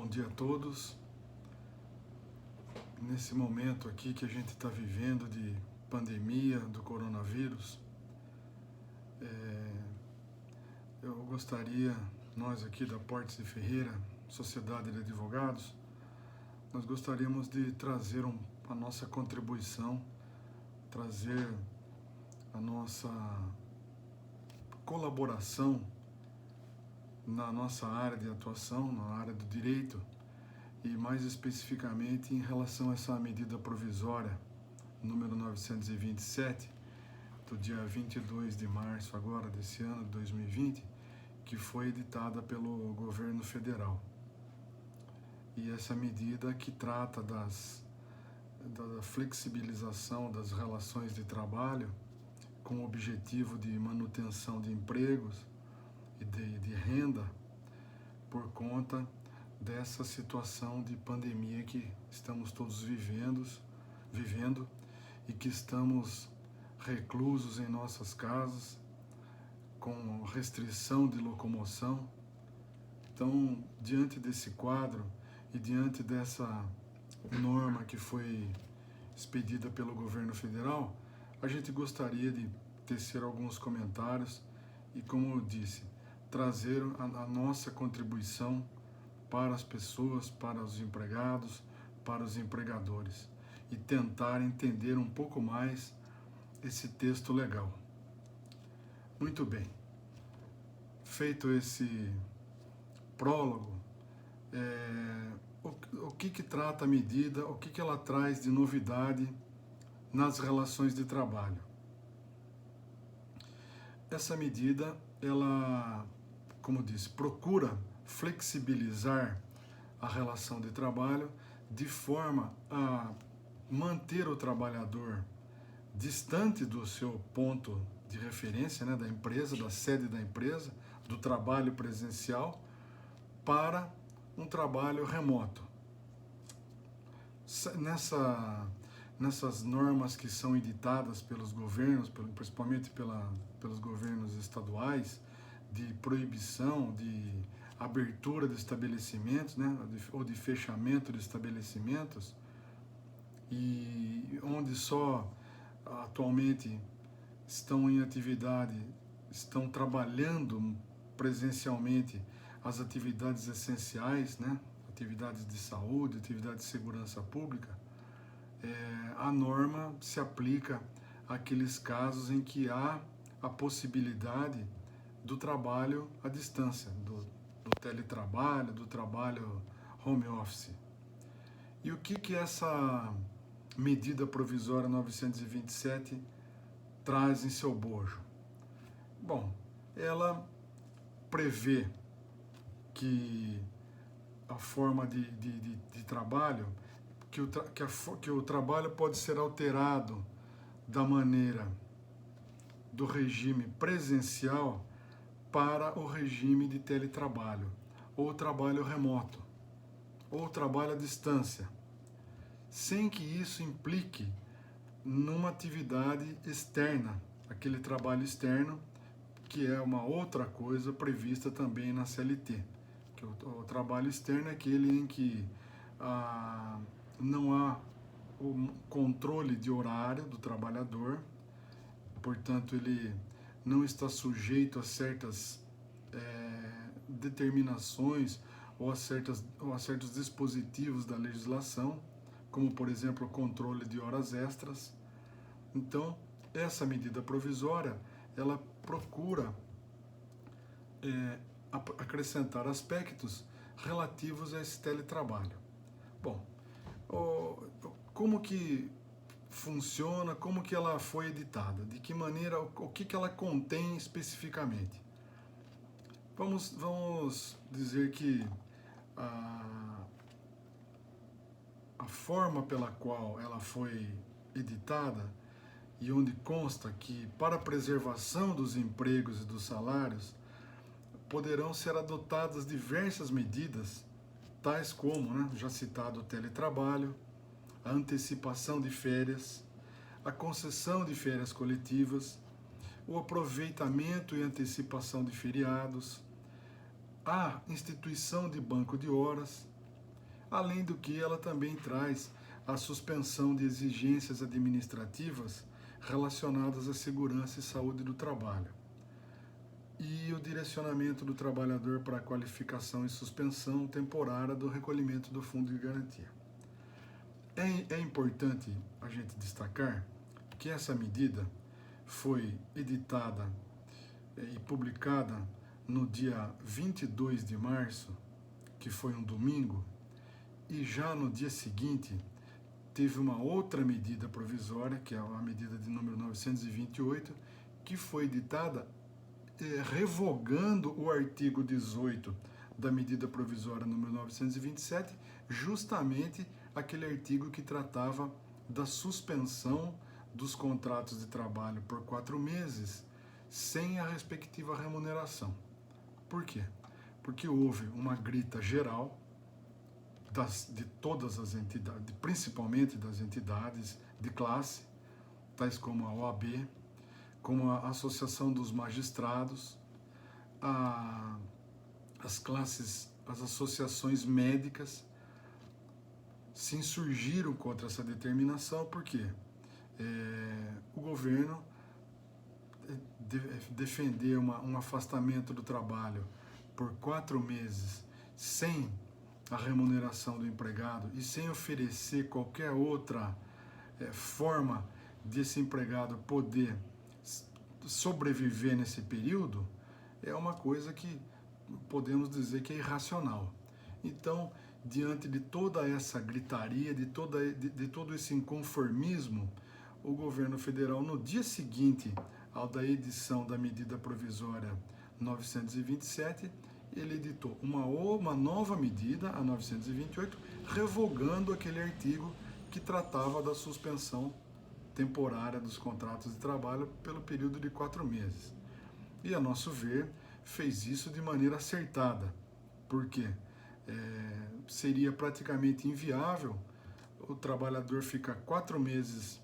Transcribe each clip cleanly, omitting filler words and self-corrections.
Bom dia a todos. Nesse momento aqui que a gente está vivendo de pandemia do coronavírus, eu gostaria, nós aqui da Portes e Ferreira, Sociedade de Advogados, nós gostaríamos de trazer a nossa contribuição, trazer a nossa colaboração na nossa área de atuação, na área do direito, e mais especificamente em relação a essa medida provisória número 927, do dia 22 de março agora desse ano de 2020, que foi editada pelo governo federal. E essa medida que trata da flexibilização das relações de trabalho com o objetivo de manutenção de empregos e de renda por conta dessa situação de pandemia que estamos todos vivendo e que estamos reclusos em nossas casas, com restrição de locomoção. Então, diante desse quadro e diante dessa norma que foi expedida pelo governo federal, a gente gostaria de tecer alguns comentários e, como eu disse, trazer a nossa contribuição para as pessoas, para os empregados, para os empregadores e tentar entender um pouco mais esse texto legal. Muito bem. Feito esse prólogo, o que trata a medida, o que ela traz de novidade nas relações de trabalho? Essa medida, ela, como disse, procura flexibilizar a relação de trabalho de forma a manter o trabalhador distante do seu ponto de referência, né, da empresa, da sede da empresa, do trabalho presencial, para um trabalho remoto. Nessas normas que são editadas pelos governos, principalmente pelos governos estaduais, de proibição de abertura de estabelecimentos, né, ou de fechamento de estabelecimentos, e onde só atualmente estão em atividade, estão trabalhando presencialmente as atividades essenciais, né, atividades de saúde, atividades de segurança pública, a norma se aplica àqueles casos em que há a possibilidade do trabalho à distância, do teletrabalho, do trabalho home office. E o que essa medida provisória 927 traz em seu bojo? Bom, ela prevê que a forma de trabalho, que o trabalho pode ser alterado da maneira do regime presencial para o regime de teletrabalho, ou trabalho remoto, ou trabalho à distância, sem que isso implique numa atividade externa, aquele trabalho externo, que é uma outra coisa prevista também na CLT. Que o trabalho externo é aquele em que não há o controle de horário do trabalhador, portanto ele não está sujeito a certas determinações ou a certos dispositivos da legislação, como por exemplo o controle de horas extras. Então, essa medida provisória, ela procura acrescentar aspectos relativos a esse teletrabalho. Bom, como que funciona, como que ela foi editada, de que maneira, o que ela contém especificamente. Vamos dizer que a forma pela qual ela foi editada e onde consta que, para a preservação dos empregos e dos salários, poderão ser adotadas diversas medidas, tais como, né, já citado, o teletrabalho, a antecipação de férias, a concessão de férias coletivas, o aproveitamento e antecipação de feriados, a instituição de banco de horas, Além do que ela também traz a suspensão de exigências administrativas relacionadas à segurança e saúde do trabalho e o direcionamento do trabalhador para a qualificação e suspensão temporária do recolhimento do fundo de garantia. É importante a gente destacar que essa medida foi editada e publicada no dia 22 de março, que foi um domingo, e já no dia seguinte teve uma outra medida provisória, que é a medida de número 928, que foi editada revogando o artigo 18 da medida provisória número 927, justamente aquele artigo que tratava da suspensão dos contratos de trabalho por 4 meses, sem a respectiva remuneração. Por quê? Porque houve uma grita geral de todas as entidades, principalmente das entidades de classe, tais como a OAB, como a Associação dos Magistrados, as associações médicas se insurgiram contra essa determinação, porque o governo defender um afastamento do trabalho por 4 meses sem a remuneração do empregado e sem oferecer qualquer outra forma desse empregado poder sobreviver nesse período, é uma coisa que podemos dizer que é irracional. Então, diante de toda essa gritaria, de todo esse inconformismo, o governo federal, no dia seguinte ao da edição da medida provisória 927, ele editou uma nova medida, a 928, revogando aquele artigo que tratava da suspensão temporária dos contratos de trabalho pelo período de 4 meses. E, a nosso ver, fez isso de maneira acertada, porque seria praticamente inviável o trabalhador ficar 4 meses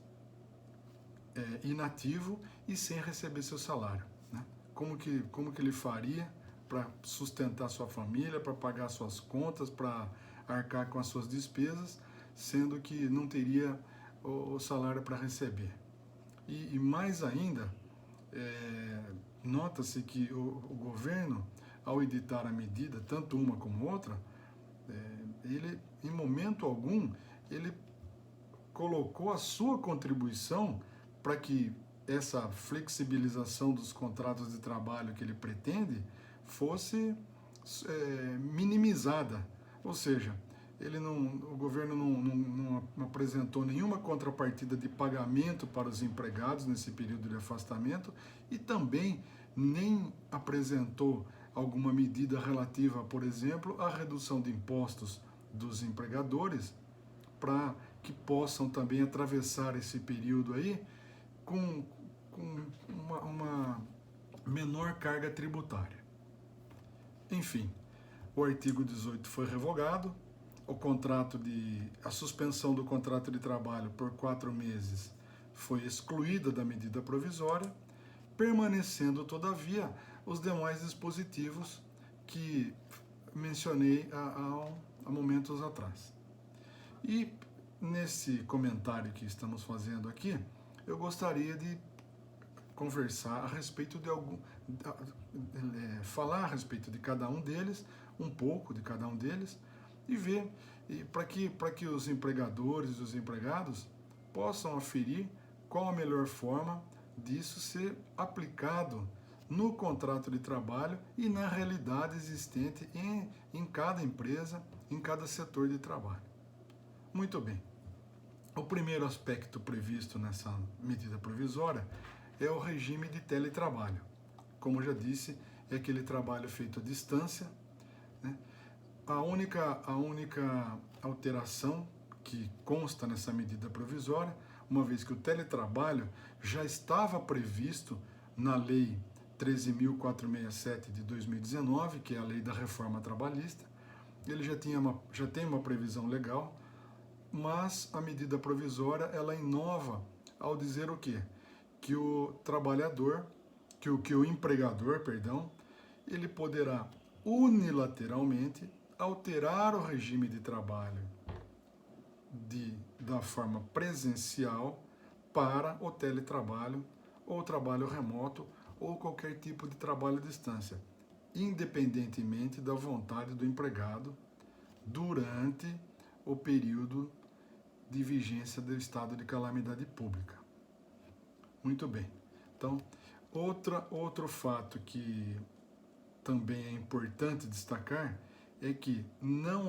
inativo e sem receber seu salário, né? Como que ele faria para sustentar sua família, para pagar suas contas, para arcar com as suas despesas, sendo que não teria o salário para receber? E mais ainda, nota-se que o governo, ao editar a medida, tanto uma como outra, ele, em momento algum, ele colocou a sua contribuição para que essa flexibilização dos contratos de trabalho que ele pretende fosse minimizada. Ou seja, o governo não apresentou nenhuma contrapartida de pagamento para os empregados nesse período de afastamento e também nem apresentou alguma medida relativa, por exemplo, à redução de impostos dos empregadores para que possam também atravessar esse período aí com uma menor carga tributária. Enfim, o artigo 18 foi revogado, a suspensão do contrato de trabalho por 4 meses foi excluída da medida provisória, permanecendo, todavia, os demais dispositivos que mencionei há momentos atrás. E nesse comentário que estamos fazendo aqui, eu gostaria de conversar a respeito falar a respeito de cada um deles, um pouco de cada um deles, e ver, para que os empregadores e os empregados possam aferir qual a melhor forma disso ser aplicado no contrato de trabalho e na realidade existente em cada empresa, em cada setor de trabalho. Muito bem. O primeiro aspecto previsto nessa medida provisória é o regime de teletrabalho. Como já disse, é aquele trabalho feito à distância, né? A única alteração que consta nessa medida provisória, uma vez que o teletrabalho já estava previsto na Lei 13.467 de 2019, que é a Lei da Reforma Trabalhista, ele já tem uma previsão legal, mas a medida provisória ela inova ao dizer o quê? Que o empregador, ele poderá unilateralmente alterar o regime de trabalho da forma presencial para o teletrabalho ou trabalho remoto ou qualquer tipo de trabalho à distância, independentemente da vontade do empregado durante o período de vigência do estado de calamidade pública. Muito bem. Então, outro fato que também é importante destacar é que não